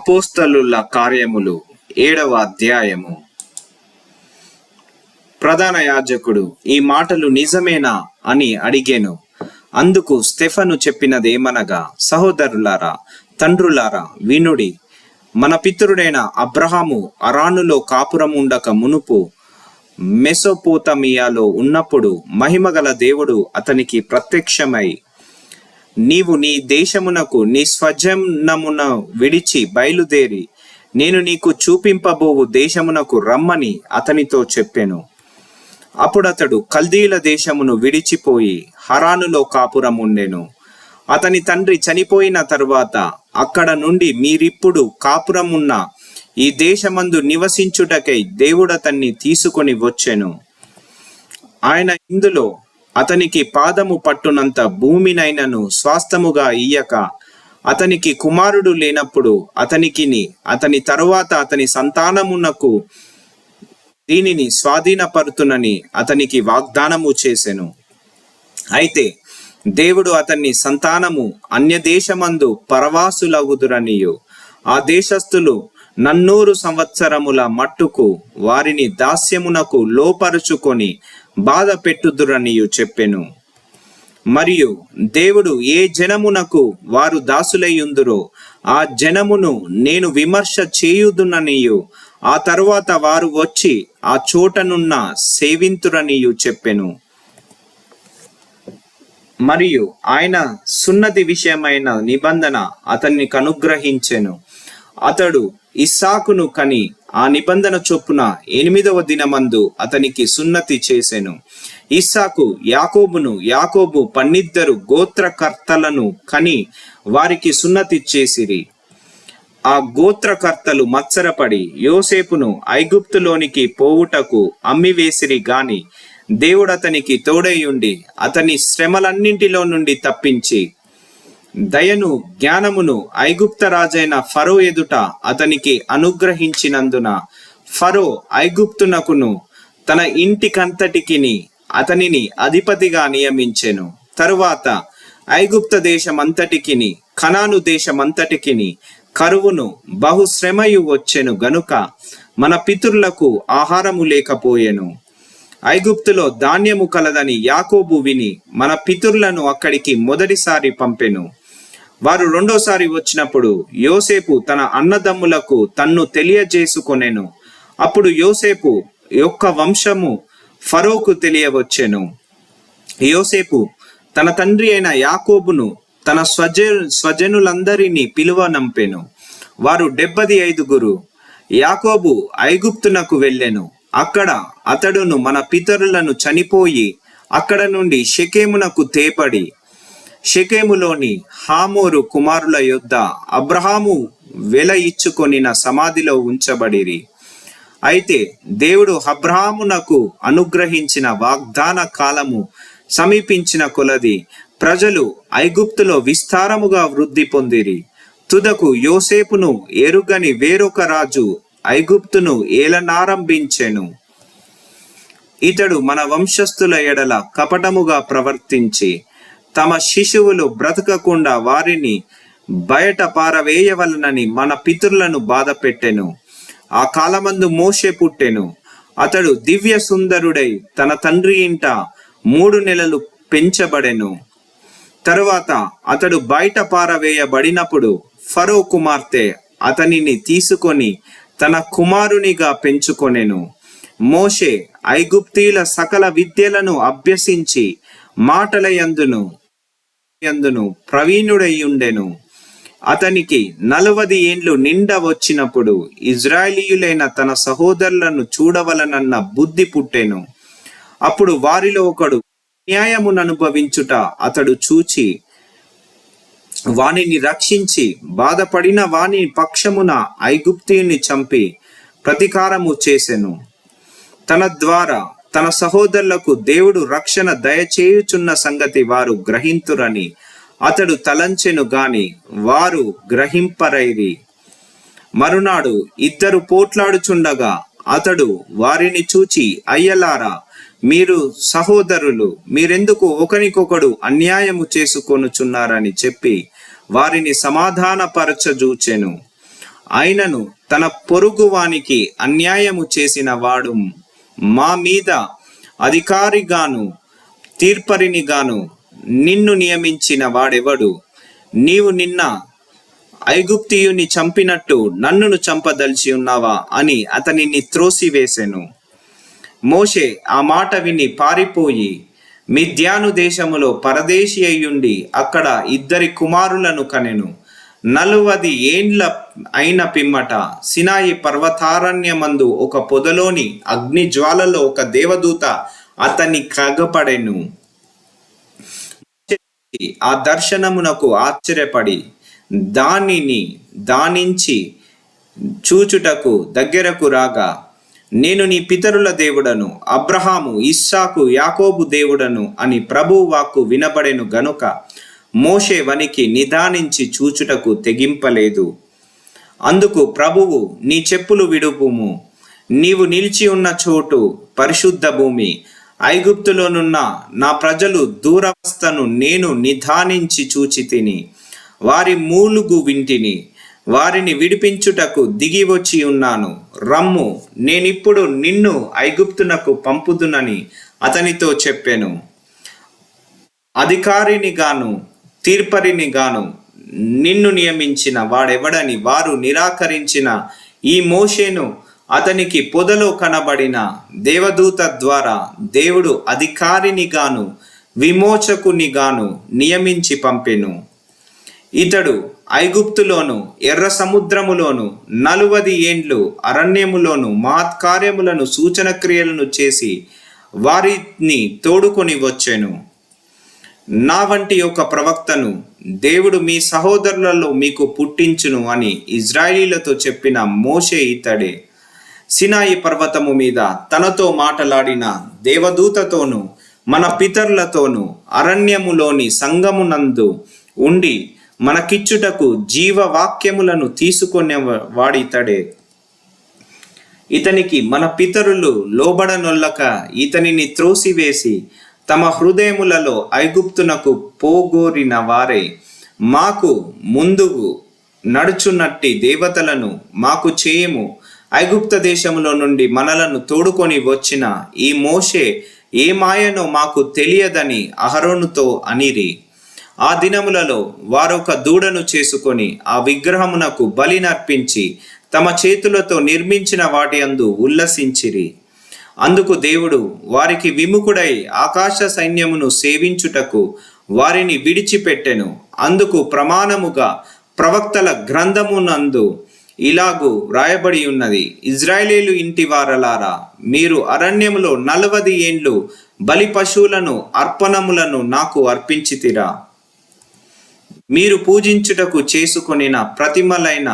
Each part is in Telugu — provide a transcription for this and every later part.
అపోస్తలుల కార్యములు 7వ అధ్యాయము. ప్రధాన యాజకుడు ఈ మాటలు నిజమేనా అని అడిగెను. అందుకు స్టెఫను చెప్పినదేమనగా, సహోదరులారా, తండ్రులారా, వినుడి. మన పితరుడైన అబ్రహాము అరానులో కాపురముండక మునుపు మెసొపోతమియాలో ఉన్నప్పుడు మహిమగల దేవుడు అతనికి ప్రత్యక్షమై, నీవు నీ దేశమునకు నీ స్వజనమున విడిచి బయలుదేరి నేను నీకు చూపింపబోవు దేశమునకు రమ్మని అతనితో చెప్పెను. అప్పుడతడు కల్దీల దేశమును విడిచిపోయి హరానులో కాపురముండెను. అతని తండ్రి చనిపోయిన తరువాత అక్కడ నుండి మీరిప్పుడు కాపురమున్న ఈ దేశమందు నివసించుటకై దేవుడతన్ని తీసుకొని వచ్చెను. ఆయన ఇందులో అతనికి పాదము పట్టునంత భూమినైనను స్వాస్థముగా ఇయ్యక, అతనికి కుమారుడు లేనప్పుడు అతనికిని అతని తరువాత అతని సంతానమునకు దీనిని స్వాధీనపరుతునని అతనికి వాగ్దానము చేసెను. అయితే దేవుడు అతన్ని సంతానము అన్యదేశమందు పరవాసులగుదురనియు, ఆ దేశస్థులు 400 సంవత్సరముల మట్టుకు వారిని దాస్యమునకు లోపరుచుకొని బాధ పెట్టుదురనియు చెప్పెను. మరియు దేవుడు ఏ జనమునకు వారు దాసులయ్యుందురో ఆ జనమును నేను విమర్శ చేయుదుననియు, ఆ తరువాత వారు వచ్చి ఆ చోటనున్న సేవింతురనియు చెప్పెను. మరియు ఆయన సున్నతి విషయమైన నిబంధన అతన్ని కనుగ్రహించెను. అతడు ఇస్సాకును కని ఆ నిబంధన చొప్పున 8వ దినమందు అతనికి సున్నతి చేసెను. ఇస్సాకు యాకోబును, యాకోబు 12 గోత్రకర్తలను కని వారికి సున్నతి చేసిరి. ఆ గోత్రకర్తలు మత్సరపడి యోసేపును ఐగుప్తులోనికి పోవుటకు అమ్మివేసిరి గాని దేవుడతనికి తోడైయుండి అతని శ్రమలన్నింటిలో నుండి తప్పించి దయను జ్ఞానమును ఐగుప్త రాజైన ఫరో ఎదుట అతనికి అనుగ్రహించినందున ఫరో ఐగుప్తునకును తన ఇంటికంతటికిని అతనిని అధిపతిగా నియమించెను. తరువాత ఐగుప్త దేశమంతటికిని కనాను దేశమంతటికిని కరువును బహుశ్రమయు వచ్చెను గనుక మన పితరులకు ఆహారము లేకపోయెను. ఐగుప్తులో ధాన్యము కలదని యాకోబు విని మన పితరులను అక్కడికి మొదటిసారి పంపెను. వారు రెండోసారి వచ్చినప్పుడు యోసేపు తన అన్నదమ్ములకు తన్ను తెలియజేసుకొనెను. అప్పుడు యోసేపు యొక్క వంశము ఫరోకు తెలియవచ్చెను. యోసేపు తన తండ్రి అయిన యాకోబును తన స్వజనులందరినీ పిలువనంపెను. వారు 75. యాకోబు ఐగుప్తునకు వెళ్ళెను. అక్కడ అతడును మన పితరులను చనిపోయి అక్కడ నుండి షెకెమునకు తేపడి షెకెములోని హామోరు కుమారుల యొద్ద అబ్రహాము వెల ఇచ్చుకొనిన సమాధిలో ఉంచబడిరి. అయితే దేవుడు అబ్రహామునకు అనుగ్రహించిన వాగ్దాన కాలము సమీపించిన కొలది ప్రజలు ఐగుప్తులో విస్తారముగా వృద్ధి పొందిరి. తుదకు యోసేపును ఎరుగని వేరొక రాజు ఐగుప్తును ఏలనారంభించెను. ఇతడు మన వంశస్థుల ఎడల కపటముగా ప్రవర్తించి తమ శిశువులు బ్రతకకుండా వారిని బయట పారవేయవలనని మన పితరులను బాధ పెట్టెను. ఆ కాలమందు మోషే పుట్టెను. అతడు దివ్య సుందరుడై తన తండ్రి ఇంట 3 నెలలు పెంచబడెను. తరువాత అతడు బయట పారవేయబడినప్పుడు ఫరో కుమార్తె అతనిని తీసుకొని తన కుమారునిగా పెంచుకొనెను. మోషే ఐగుప్తీల సకల విద్యలను అభ్యసించి మాటల యందును ప్రవీణుడయ్యుండెను. అతనికి 40 ఏండ్లు నిండ వచ్చినప్పుడు ఇజ్రాయేలీయులైన తన సహోదరులను చూడవలనన్న బుద్ధి పుట్టెను. అప్పుడు వారిలో ఒకడు న్యాయమును అనుభవించుట అతడు చూచి వానిని రక్షించి బాధపడిన వాని పక్షమున ఐగుప్తీయుని చంపి ప్రతీకారము చేసెను. తన ద్వారా తన సహోదరులకు దేవుడు రక్షణ దయచేయుచున్న సంగతి వారు గ్రహింతురని అతడు తలంచెను గాని వారు గ్రహింపరైరి. మరునాడు 2 పోట్లాడుచుండగా అతడు వారిని చూచి, అయ్యలారా, మీరు సహోదరులు, మీరెందుకు ఒకరికొకడు అన్యాయము చేసుకొనుచున్నారని చెప్పి వారిని సమాధానపరచజూచెను. ఆయనను తన పొరుగువానికి అన్యాయము చేసిన వాడు మా మీద అధికారిగాను తీర్పరినిగాను నిన్ను నియమించిన వాడెవడు? నీవు నిన్న ఐగుప్తియుని చంపినట్టు నన్నును చంపదలిచి ఉన్నావా అని అతనిని త్రోసివేసెను. మోషే ఆ మాట విని పారిపోయి మిద్యాను దేశములో పరదేశి అయ్యుండి అక్కడ 2 కుమారులను కనెను. 40 ఏండ్ల అయిన పిమ్మట సినాయి పర్వతారణ్యమందు ఒక పొదలోని అగ్ని జ్వాలలో ఒక దేవదూత అతన్ని కగపడెను. ఆ దర్శనమునకు ఆశ్చర్యపడి దానించి చూచుటకు దగ్గరకు రాగా, నేను నీ పితరుల దేవుడను, అబ్రహాము, ఇస్సాకు, యాకోబు దేవుడను అని ప్రభువు వాక్కు వినబడెను గనుక మోషే వనికి నిదానించి చూచుటకు తెగింపలేదు. అందుకు ప్రభువు, నీ చెప్పులు విడుపుము, నీవు నిలిచి ఉన్న చోటు పరిశుద్ధ భూమి. ఐగుప్తులోనున్న నా ప్రజలు దూరవస్థను నేను నిదానించి చూచి తిని వారి మూలుగు వింటిని. వారిని విడిపించుటకు దిగి వచ్చి ఉన్నాను. రమ్ము, నేనిప్పుడు నిన్ను ఐగుప్తునకు పంపుదునని అతనితో చెప్పెను. అధికారిని గాను తీర్పరిని గాను నిన్ను నియమించిన వాడెవడని వారు నిరాకరించిన ఈ మోషేను అతనికి పొదలో కనబడిన దేవదూత ద్వారా దేవుడు అధికారిని గాను విమోచకుని గాను నియమించి పంపెను. ఇతడు ఐగుప్తులోను ఎర్ర సముద్రములోను 40 ఏండ్లు అరణ్యములోను మహత్కార్యములను సూచన క్రియలను చేసి వారిని తోడుకొని వచ్చెను. నా వంటి ఒక ప్రవక్తను దేవుడు మీ సహోదరులలో మీకు పుట్టించును అని ఇజ్రాయేలీలతో చెప్పిన మోషే ఇతడే. సినాయి పర్వతము మీద తనతో మాటలాడిన దేవదూతతోను మన పితరులతోను అరణ్యములోని సంగమునందు ఉండి మనకిచ్చుటకు జీవవాక్యములను తీసుకునే వాడితడే. ఇతనికి మన పితరులు లోబడనొల్లక ఇతనిని త్రోసివేసి తమ హృదయములలో ఐగుప్తునకు పోగోరిన వారే మాకు ముందుకు నడుచున్నట్టి దేవతలను మాకు చేయము. ఐగుప్త దేశములో నుండి మనలను తోడుకొని వచ్చిన ఈ మోషే ఏ మాయనో మాకు తెలియదని అహరోనుతో అనిరి. ఆ దినములలో వారొక దూడను చేసుకొని ఆ విగ్రహమునకు బలినర్పించి తమ చేతులతో నిర్మించిన వాటి అందు ఉల్లసించిరి. అందుకు దేవుడు వారికి విముఖుడై ఆకాశ సైన్యమును సేవించుటకు వారిని విడిచిపెట్టెను. అందుకు ప్రమాణముగా ప్రవక్తల గ్రంథమునందు ఇలాగు వ్రాయబడి ఉన్నది: ఇజ్రాయేలీలు ఇంటి వారలారా, మీరు అరణ్యములో 40 ఏండ్లు బలి పశువులను అర్పణములను నాకు అర్పించితిరా. మీరు పూజించుటకు చేసుకొనిన ప్రతిమలైన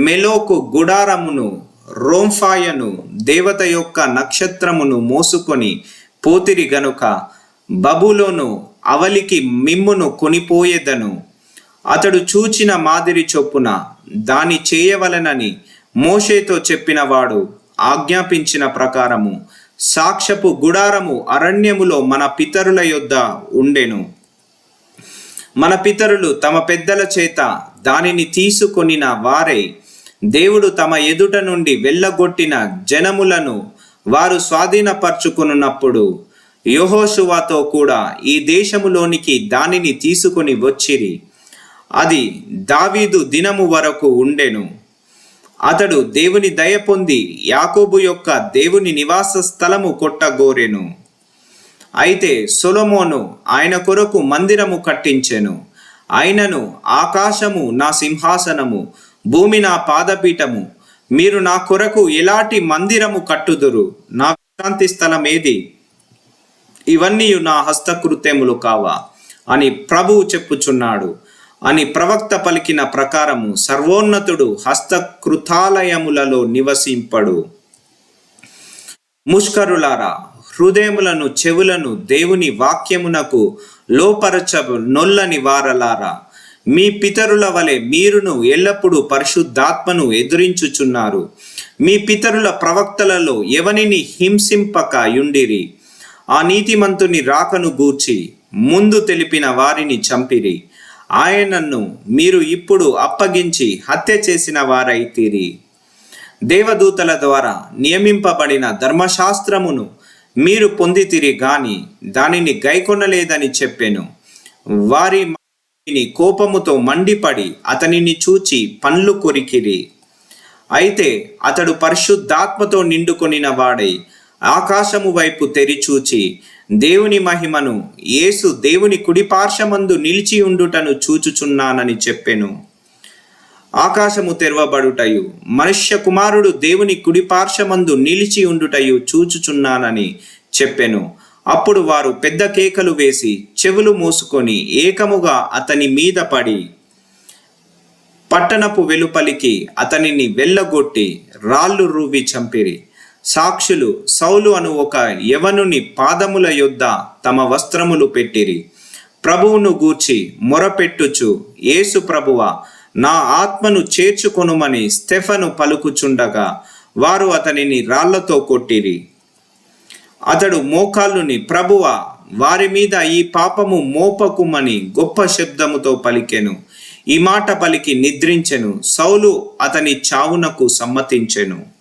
మెలోకు గుడారమును రోంఫాయను దేవత యొక్క నక్షత్రమును మోసుకొని పోతిరి గనుక బబులోను అవలికి మిమ్మును కొనిపోయేదను. అతడు చూచిన మాదిరి చొప్పున దాని చేయవలెనని మోషేతో చెప్పినవాడు ఆజ్ఞాపించిన ప్రకారము సాక్ష్యపు గుడారము అరణ్యములో మన పితరుల యొద్ద ఉండెను. మన పితరులు తమ పెద్దల చేత దానిని తీసుకొనిన వారై దేవుడు తమ ఎదుట నుండి వెళ్ళగొట్టిన జనములను వారు స్వాధీనపరచుకున్నప్పుడు యెహోషువతో కూడా ఈ దేశములోనికి దానిని తీసుకొని వచ్చిరి. అది దావీదు దినము వరకు ఉండెను. అతడు దేవుని దయ పొంది యాకోబు యొక్క దేవుని నివాస స్థలము కొట్టగోరెను. అయితే సొలొమోను ఆయన కొరకు మందిరము కట్టించెను. ఆయనను ఆకాశము నా సింహాసనము, భూమి నా పాదపీఠము. మీరు నా కొరకు ఎలాంటి మందిరము కట్టుదురు? నా విశ్రాంతి స్థలం ఏది? ఇవన్నీ నా హస్తకృత్యములు కావా అని ప్రభువు చెప్పుచున్నాడు అని ప్రవక్త పలికిన ప్రకారము సర్వోన్నతుడు హస్తకృతాలయములలో నివసింపడు. ముష్కరులారా, హృదయములను చెవులను దేవుని వాక్యమునకు లోపరచ నొల్లని వారలారా, మీ పితరుల వలె మీరును ఎల్లప్పుడూ పరిశుద్ధాత్మను ఎదురించుచున్నారు. మీ పితరుల ప్రవక్తలలో ఎవనిని హింసింపక యుండిరి. ఆ నీతిమంతుని రాకను గూర్చి ముందు తెలిపిన వారిని చంపిరి. ఆయనను మీరు ఇప్పుడు అప్పగించి హత్య చేసిన వారైతిరి. దేవదూతల ద్వారా నియమింపబడిన ధర్మశాస్త్రమును మీరు పొందితిరి గాని దానిని గైకొనలేదని చెప్పెను. వారి కోపముతో మండిపడి అతనిని చూచి పండ్లు కొరికిరి. అయితే అతడు పరిశుద్ధాత్మతో నిండుకొనిన వాడై ఆకాశము వైపు తెరిచూచి దేవుని మహిమను, యేసు దేవుని కుడిపార్శ్వమందు నిలిచి ఉండుటను చూచుచున్నానని చెప్పెను. ఆకాశము తెరవబడుటయు మనుష్య కుమారుడు దేవుని కుడిపార్శ్వమందు నిలిచి ఉండుటయు చూచుచున్నానని చెప్పెను. అప్పుడు వారు పెద్ద కేకలు వేసి చెవులు మూసుకొని ఏకముగా అతని మీద పడి పట్టణపు వెలుపలికి అతనిని వెళ్ళగొట్టి రాళ్ళు రూవి చంపిరి. సాక్షులు సౌలు అను ఒక యవనుని పాదముల యొద్ద తమ వస్త్రములు పెట్టిరి. ప్రభువును గూర్చి మొరపెట్టుచు, యేసు ప్రభువా, నా ఆత్మను చేర్చుకొనుమని స్టెఫను పలుకుచుండగా వారు అతనిని రాళ్లతో కొట్టిరి. అతడు మోకాళ్ళుని, ప్రభువా, వారి మీద ఈ పాపము మోపకుమని గొప్ప శబ్దముతో పలికెను. ఈ మాట పలికి నిద్రించెను. సౌలు అతని చావునకు సమ్మతించెను.